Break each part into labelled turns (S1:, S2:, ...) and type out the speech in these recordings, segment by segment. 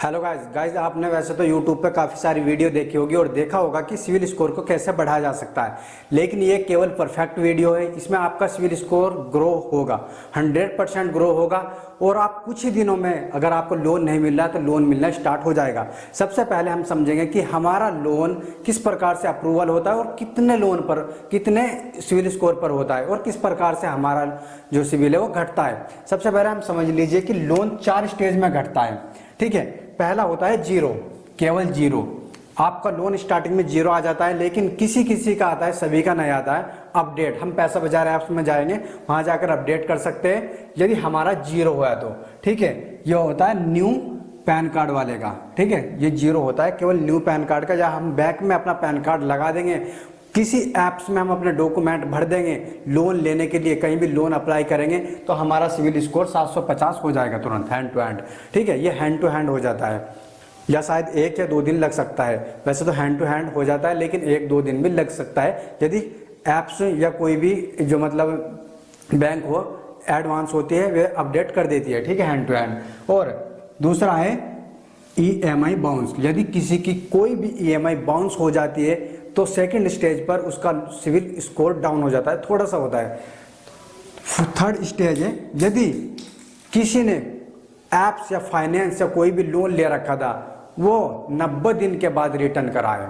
S1: Hello guys आपने वैसे तो YouTube पे काफ़ी सारी वीडियो देखी होगी और देखा होगा कि सिविल स्कोर को कैसे बढ़ाया जा सकता है। लेकिन ये केवल परफेक्ट वीडियो है, इसमें आपका सिविल स्कोर ग्रो होगा, 100% ग्रो होगा। और आप कुछ ही दिनों में अगर आपको लोन नहीं मिल रहा है तो लोन मिलना स्टार्ट हो जाएगा। सबसे पहले हम समझेंगे कि हमारा लोन किस प्रकार से अप्रूवल होता है और कितने लोन पर, कितने सिविल स्कोर पर होता है और किस प्रकार से हमारा जो सिविल है वो घटता है। सबसे पहले हम समझ लीजिए कि लोन 4 स्टेज में घटता है। ठीक है, पहला होता है जीरो, केवल जीरो। आपका लोन स्टार्टिंग में जीरो आ जाता है, लेकिन किसी किसी का आता है, सभी का नहीं आता है। अपडेट, हम पैसा बाजार ऐप्स में जाएंगे, वहां जाकर अपडेट कर सकते हैं यदि हमारा जीरो हुआ तो। ठीक है, ये होता है न्यू पैन कार्ड वाले का। ठीक है, ये जीरो होता है केवल न्यू पैन कार्ड का, या हम बैंक में अपना पैन कार्ड लगा देंगे, किसी ऐप्स में हम अपने डॉक्यूमेंट भर देंगे, लोन लेने के लिए कहीं भी लोन अप्लाई करेंगे तो हमारा सिविल स्कोर 750 हो जाएगा तुरंत, हैंड टू हैंड। ठीक है, ये हैंड टू हैंड हो जाता है, या शायद 1 या 2 दिन लग सकता है। वैसे तो हैंड टू हैंड हो जाता है, लेकिन 1-2 दिन भी लग सकता है यदि ऐप्स या कोई भी जो मतलब बैंक हो एडवांस होती है वे अपडेट कर देती है। ठीक है, हैंड टू हैंड। और दूसरा है EMI बाउंस। यदि किसी की कोई भी EMI बाउंस हो जाती है तो सेकंड स्टेज पर उसका सिविल स्कोर डाउन हो जाता है, थोड़ा सा होता है। थर्ड स्टेज है यदि किसी ने एप्स या फाइनेंस या कोई भी लोन ले रखा था, वो 90 दिन के बाद रिटर्न कराए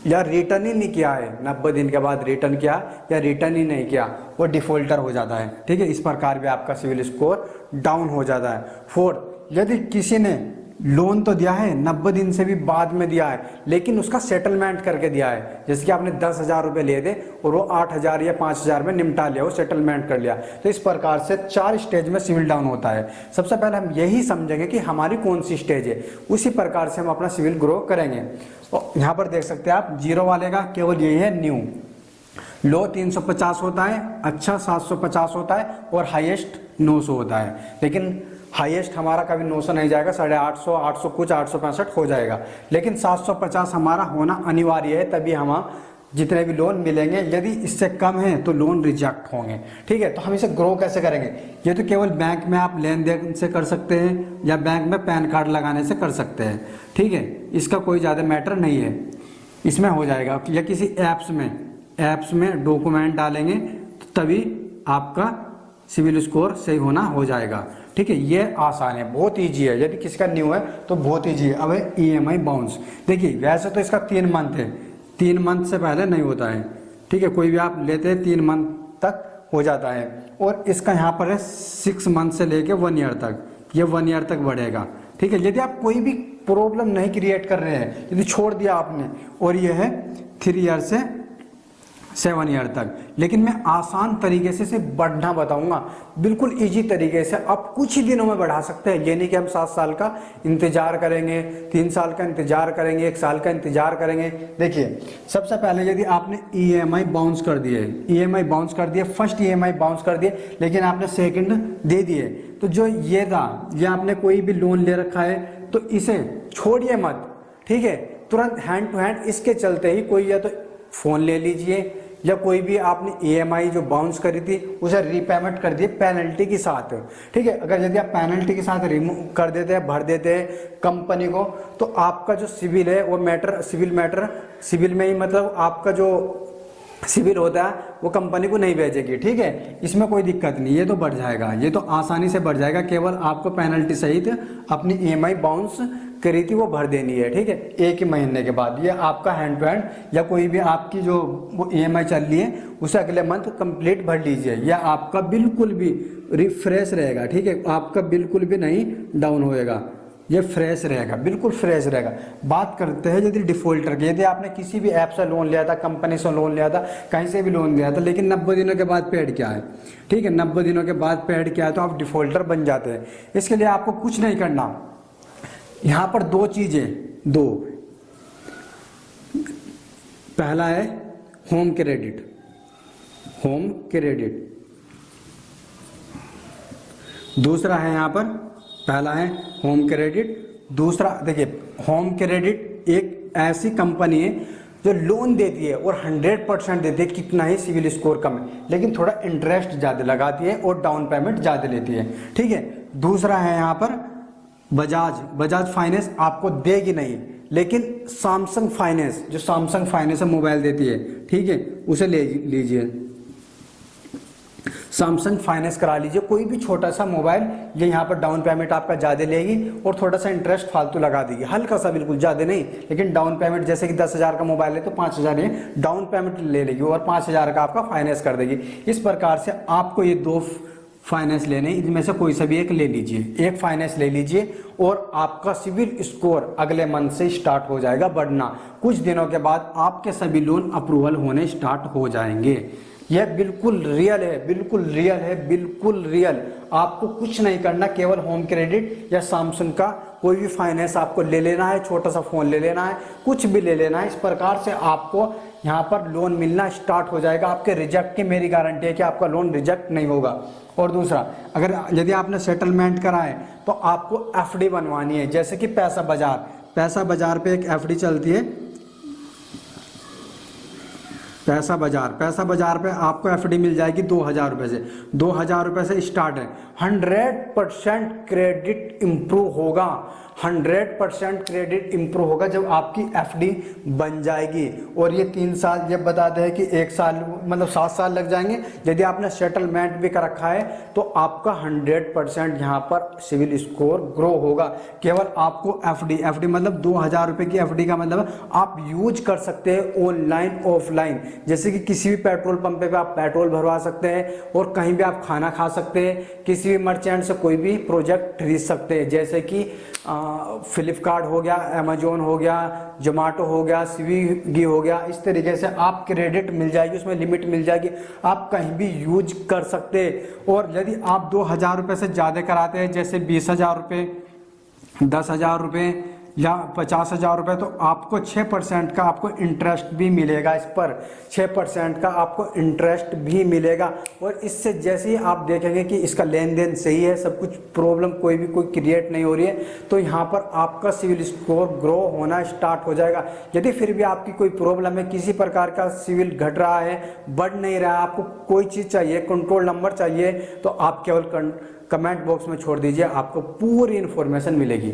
S1: या रिटर्न ही नहीं किया है, 90 दिन के बाद रिटर्न किया या रिटर्न ही नहीं किया, वो डिफॉल्टर हो जाता है। ठीक है, इस प्रकार भी आपका सिविल स्कोर डाउन हो जाता है। फोर्थ, यदि किसी ने लोन तो दिया है, 90 दिन से भी बाद में दिया है, लेकिन उसका सेटलमेंट करके दिया है, जैसे कि आपने 10,000 रुपये लिए थे और वो 8,000 या 5,000 में निपटा लिया, वो सेटलमेंट कर लिया, तो इस प्रकार से 4 स्टेज में सिविल डाउन होता है। सबसे पहले हम यही समझेंगे कि हमारी कौन सी स्टेज है, उसी प्रकार से हम अपना सिविल ग्रो करेंगे। और यहाँ पर देख सकते हैं आप, जीरो वाले का केवल यही है न्यू, लो 350 होता है, अच्छा 750 होता है और हाईएस्ट 900 होता है। लेकिन हाईएस्ट हमारा कभी 900 नहीं जाएगा, 850, 800 कुछ 865 हो जाएगा, लेकिन 750 हमारा होना अनिवार्य है, तभी हम जितने भी लोन मिलेंगे। यदि इससे कम है तो लोन रिजेक्ट होंगे। ठीक है, तो हम इसे ग्रो कैसे करेंगे? ये तो केवल बैंक में आप लेन देन से कर सकते हैं या बैंक में पैन कार्ड लगाने से कर सकते हैं। ठीक है, इसका कोई ज़्यादा मैटर नहीं है, इसमें हो जाएगा। या किसी ऐप्स में डॉक्यूमेंट डालेंगे तो तभी आपका सिविल स्कोर सही होना हो जाएगा। ठीक है, ये आसान है, बहुत इजी है। यदि किसी का न्यू है तो बहुत इजी है। अब है EMI बाउंस। देखिए, वैसे तो इसका 3 मंथ है, 3 मंथ से पहले नहीं होता है। ठीक है, कोई भी आप लेते हैं 3 मंथ तक हो जाता है। और इसका यहाँ पर है 6 मंथ से लेके 1 ईयर तक, ये 1 ईयर तक बढ़ेगा। ठीक है, यदि आप कोई भी प्रॉब्लम नहीं क्रिएट कर रहे हैं, यदि छोड़ दिया आपने, और ये है 3 ईयर से 7 ईयर तक। लेकिन मैं आसान तरीके से इसे बढ़ना बताऊंगा, बिल्कुल इजी तरीके से। आप कुछ ही दिनों में बढ़ा सकते हैं, ये नहीं कि हम 7 साल का इंतजार करेंगे, 3 साल का इंतजार करेंगे, 1 साल का इंतजार करेंगे। देखिए, सबसे पहले यदि आपने EMI बाउंस कर दिए, EMI बाउंस कर दिए, फर्स्ट EMI बाउंस कर दिए, लेकिन आपने सेकंड दे दिए, तो जो ये था, ये आपने कोई भी लोन ले रखा है तो इसे छोड़िए मत। ठीक है, तुरंत हैंड टू हैंड इसके चलते ही कोई या तो फोन ले लीजिए, या कोई भी आपने EMI जो बाउंस करी थी उसे रीपेमेंट कर दिए पेनल्टी के साथ। ठीक है, अगर यदि आप पेनल्टी के साथ रिमूव कर देते हैं, भर देते हैं कंपनी को, तो आपका जो सिविल है वो सिविल में ही, मतलब आपका जो सिविल होता है वो कंपनी को नहीं भेजेगी। ठीक है, इसमें कोई दिक्कत नहीं, ये तो बढ़ जाएगा, ये तो आसानी से बढ़ जाएगा। केवल आपको पेनल्टी सहित अपनी EMI बाउंस करी थी वो भर देनी है। ठीक है, 1 ही महीने के बाद। ये आपका हैंड टू हैंड, या कोई भी आपकी जो वो EMI चल रही है उसे अगले मंथ कंप्लीट भर लीजिए, या आपका बिल्कुल भी रिफ्रेश रहेगा। ठीक है, आपका बिल्कुल भी नहीं डाउन होएगा, ये फ्रेश रहेगा, बिल्कुल फ्रेश रहेगा। बात करते हैं यदि डिफॉल्टर की। यदि आपने किसी भी ऐप से लोन लिया था, कंपनी से लोन लिया था, कहीं से भी लोन लिया था, लेकिन 90 दिनों के बाद पेड किया है, ठीक है, 90 दिनों के बाद पेड किया है, तो आप डिफॉल्टर बन जाते हैं। इसके लिए आपको कुछ नहीं करना, यहाँ पर 2 चीजें, 2, पहला है होम क्रेडिट, दूसरा है यहाँ पर, पहला है होम क्रेडिट, दूसरा देखिए, होम क्रेडिट एक ऐसी कंपनी है जो लोन देती है और 100% देती है, कितना ही सिविल स्कोर कम है, लेकिन थोड़ा इंटरेस्ट ज़्यादा लगाती है और डाउन पेमेंट ज़्यादा लेती है। ठीक है, दूसरा है यहाँ पर बजाज फाइनेंस आपको देगी नहीं, लेकिन सैमसंग फाइनेंस, जो सैमसंग फाइनेंस मोबाइल देती है, ठीक है, उसे ले लीजिए, सैमसंग फाइनेंस करा लीजिए। कोई भी छोटा सा मोबाइल, ये यहाँ पर डाउन पेमेंट आपका ज़्यादा लेगी और थोड़ा सा इंटरेस्ट फालतू लगा देगी, हल्का सा, बिल्कुल ज़्यादा नहीं, लेकिन डाउन पेमेंट जैसे कि 10,000 का मोबाइल है तो 5,000 ये डाउन पेमेंट ले लेगी और 5,000 का आपका फाइनेंस कर देगी। इस प्रकार से आपको ये दो फाइनेंस लेने, इनमें से कोई सा भी एक ले लीजिए, एक फाइनेंस ले लीजिए और आपका सिविल स्कोर अगले मंथ से स्टार्ट हो जाएगा बढ़ना। कुछ दिनों के बाद आपके सभी लोन अप्रूवल होने स्टार्ट हो जाएंगे। यह बिल्कुल रियल है, बिल्कुल रियल है, बिल्कुल रियल। आपको कुछ नहीं करना, केवल होम क्रेडिट या सैमसंग का कोई भी फाइनेंस आपको ले लेना है, छोटा सा फोन ले लेना है, कुछ भी ले लेना है। इस प्रकार से आपको यहाँ पर लोन मिलना स्टार्ट हो जाएगा। आपके रिजेक्ट की मेरी गारंटी है कि आपका लोन रिजेक्ट नहीं होगा। और दूसरा, अगर यदि आपने सेटलमेंट करा है तो आपको एफडी बनवानी है, जैसे कि पैसा बाजार पे एक एफडी चलती है, पैसा बाजार पे आपको एफडी मिल जाएगी 2,000 रुपये से, 2,000 रुपये से स्टार्ट है। 100% क्रेडिट इम्प्रूव होगा, 100% क्रेडिट इम्प्रूव होगा जब आपकी एफडी बन जाएगी। और ये 3 साल, ये बताते हैं कि 1 साल मतलब 7 साल लग जाएंगे। यदि आपने सेटलमेंट भी कर रखा है तो आपका 100% यहाँ पर सिविल स्कोर ग्रो होगा। केवल आपको एफडी मतलब 2,000 रुपये की एफडी का मतलब आप यूज कर सकते हैं ऑनलाइन ऑफलाइन, जैसे कि किसी भी पेट्रोल पंप पे आप पेट्रोल भरवा सकते हैं और कहीं भी आप खाना खा सकते हैं, किसी भी मर्चेंट से कोई भी प्रोजेक्ट खरीद सकते हैं, जैसे कि फ्लिपकार्ट हो गया, अमेजोन हो गया, जोमेटो हो गया, स्विगी हो गया। इस तरीके से आप क्रेडिट मिल जाएगी, उसमें लिमिट मिल जाएगी, आप कहीं भी यूज कर सकते हैं। और यदि आप 2,000 रुपये से ज़्यादा कराते हैं, जैसे 20,000 रुपये, 10,000 रुपये या 50,000 रुपये, तो आपको 6% का आपको इंटरेस्ट भी मिलेगा। इस पर 6% का आपको इंटरेस्ट भी मिलेगा। और इससे जैसे ही आप देखेंगे कि इसका लेन देन सही है, सब कुछ प्रॉब्लम कोई क्रिएट नहीं हो रही है, तो यहाँ पर आपका सिविल स्कोर ग्रो होना स्टार्ट हो जाएगा। यदि फिर भी आपकी कोई प्रॉब्लम है, किसी प्रकार का सिविल घट रहा है, बढ़ नहीं रहा है, आपको कोई चीज़ चाहिए, कंट्रोल नंबर चाहिए, तो आप केवल कमेंट बॉक्स में छोड़ दीजिए, आपको पूरी इन्फॉर्मेशन मिलेगी।